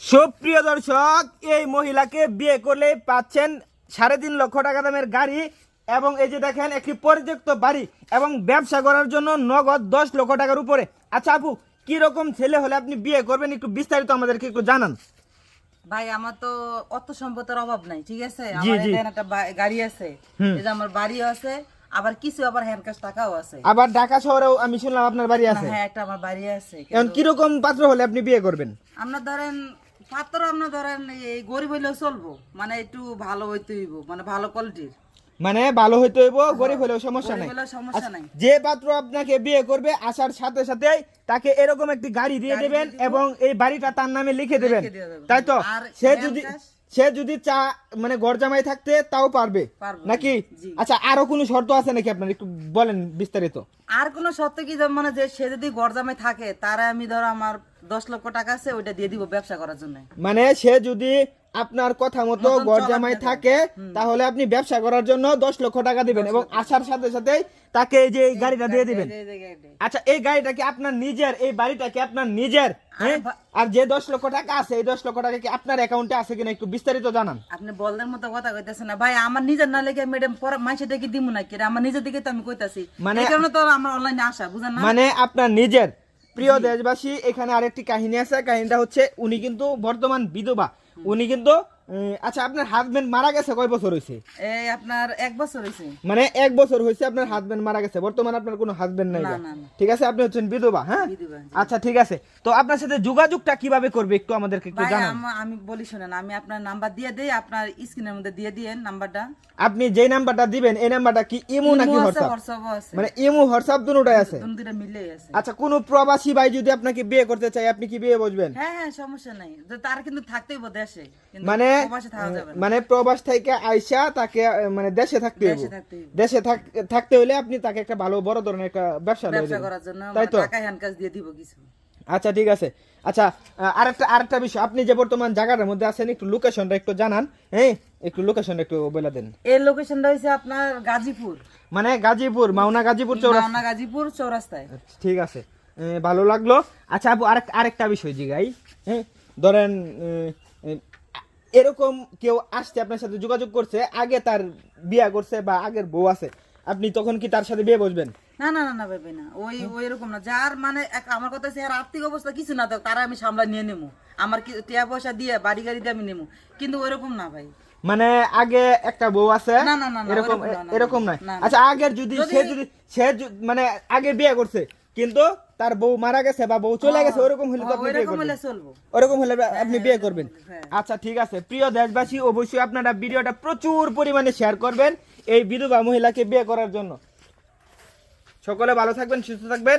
সুপ্রিয় দর্শক, এই মহিলাকে বিয়ে করলে পাচ্ছেন 3.5 লক্ষ টাকা দামের গাড়ি এবং এই যে দেখেন একটি পরিত্যক্ত বাড়ি এবং ব্যবসা করার জন্য নগদ 10 লক্ষ টাকার উপরে। আচ্ছা আপু, কি রকম ছেলে হলে আপনি বিয়ে করবেন একটু বিস্তারিত আমাদেরকে একটু জানান। ভাই আমার তো অর্থ সম্পদের অভাব নাই, ঠিক আছে? আমার এখানে একটা গাড়ি আছে, এই যে আমার বাড়ি আছে, আবার কিছু আবার হ্যান্ড ক্যাশ টাকাও আছে। আবার ঢাকা শহরেও আমি শুনলাম আপনার বাড়ি আছে। হ্যাঁ, একটা আমার বাড়ি আছে। এখন কি রকম পাত্র হলে আপনি বিয়ে করবেন? আমরা ধরেন পাত্র, আমরা ধরেন এই গরিব হইলেও চলবো, মানে একটু ভালো হইতে হইব, মানে ভালো কোয়ালিটির, মানে ভালো হইতে হইব, গরিব হলেও সমস্যা নাই। সমস্যা নাই। যে পাত্র আপনাকে বিয়ে করবে আসার সাথে সাথে তাকে এরকম একটি গাড়ি দিয়ে দেবেন এবং এই বাড়িটা তার নামে লিখে দেবেন, তাই তো? সে যদি চা মানে ঘর জামাই থাকতে তাও পারবে নাকি? আচ্ছা, আরো কোনো শর্ত আছে নাকি আপনার, একটু বলেন বিস্তারিত। আর কোনো শর্ত কি, মানে যে সে যদি ঘর জামাই থাকে তারা আমি ধরো আমার 10 লক্ষ টাকা আছে, ওইটা দিয়ে দিব ব্যবসা করার জন্য। মানে সে যদি আপনার কথা মতো ঘর জামাই থাকে তাহলে আপনি ব্যবসা করার জন্য 10 লক্ষ টাকা দিবেন এবং আসার সাথে সাথে তাকে এই যে এই গাড়িটা দিয়ে দিবেন। আচ্ছা, এই গাড়িটা কি আপনার নিজের? এই বাড়িটা কি আপনার নিজের? হ্যাঁ। আর যে 10 লক্ষ টাকা আছে, এই 10 লক্ষ টাকা কি আপনার অ্যাকাউন্টে আছে কিনা একটু বিস্তারিত জানান। আপনি বলদের মতো কথা কইতাছেন না ভাই, আমার নিজের না লেগে ম্যাডাম পরে মাইসে দেখি দিমু না কি, আমার নিজের দিকে তো আমি কইতাছি, মানে এই কারণে তো আমার অনলাইনে আসা, বুঝেন না? মানে আপনার নিজের। প্রিয় দেশবাসী, এখানে আরেকটি কাহিনী আছে। কাহিনীটা হচ্ছে উনি কিন্তু বর্তমান বিধবা। উনি কিন্তু আচ্ছা, আপনার হাজবেন্ড মারা গেছে কয় বছর হয়েছে? এই আপনার 1 বছর হয়েছে। মানে 1 বছর হয়েছে আপনার হাজবেন্ড মারা গেছে। বর্তমানে আপনার কোনো হাজবেন্ড নাই? ঠিক আছে, আপনি হচ্ছেন বিধবা। হ্যাঁ, আচ্ছা ঠিক আছে। তো আপনার সাথে যোগাযোগটা কিভাবে করবে একটু আমাদেরকে একটু জানান। আমি বলি শুনেন, আমি আপনার নাম্বার দিয়ে দেই, আপনার স্ক্রিনের মধ্যে দিয়ে দিয়েন নাম্বারটা। আপনি যে নাম্বারটা দিবেন এই নাম্বারটা কি ইমো নাকি হোয়াটসঅ্যাপ? মানে ইমো হোয়াটসঅ্যাপ দুটোই আছে? দুটোই মিলে আছে। আচ্ছা, কোন প্রবাসী ভাই যদি আপনাকে বিয়ে করতে চায় আপনি কি বিয়ে বসবেন? হ্যাঁ হ্যাঁ, সমস্যা নাই, তার কিন্তু থাকতেই হবে দেশে, কিন্তু মানে প্রবাসে থাকা যাবে না। মানে প্রবাস থেকে আইসা তাকে মানে দেশে থাকতে হবে। দেশে থাকতে হলে আপনি তাকে একটা ভালো বড় ধরনের একটা ব্যবসা করার জন্য টাকা হ্যান্ড ক্যাশ দিয়ে দিব কিছু। আচ্ছা ঠিক আছে। আচ্ছা, আরেকটা বিষয়, আপনি যে বর্তমান জায়গাটার মধ্যে আছেন একটু লোকেশনটা একটু জানান। হ্যাঁ, একটু লোকেশনটা একটু বলে দেন। এই লোকেশনটা হইছে আপনার গাজীপুর, মানে গাজীপুর, মাওনা গাজীপুর চৌরাস্তা। মাওনা গাজীপুর চৌরাস্তায়। ঠিক আছে, ভালো লাগলো। আচ্ছা আপু, আরেকটা বিষয় জিগাই। হ্যাঁ, ধরেন এরকম কেউ আসছে আপনার সাথে যোগাযোগ করছে, আগে তার বিয়ে করছে বা আগের বউ আছে, আপনি তখন কি তার সাথে বিয়ে বসবেন? না না না না ভাই, না ওই এরকম না। যার মানে আমার কথা হচ্ছে, আর্থিক অবস্থা কিছু না তো তারা আমি সামলা নিয়ে নেবো, আমার কি টাকা পয়সা দিয়ে বাড়ি গাড়ি দিয়ে আমি নেবো, কিন্তু ওইরকম না ভাই। মানে আগে একটা বউ আছে এরকম নাই? আচ্ছা, আগের সে মানে আগে বিয়ে করছে কিন্তু তার বউ মারা গেছে বা বউ চলে গেছে, ওরকম হলে তো আপনি বিয়ে করবেন? ওরকম হলে আপনি বিয়ে করবেন? আচ্ছা ঠিক আছে। প্রিয় দেশবাসী, অবশ্যই আপনারা ভিডিওটা প্রচুর পরিমাণে শেয়ার করবেন এই বিধবা মহিলাকে বিয়ে করার জন্য। সকলে ভালো থাকবেন, সুস্থ থাকবেন।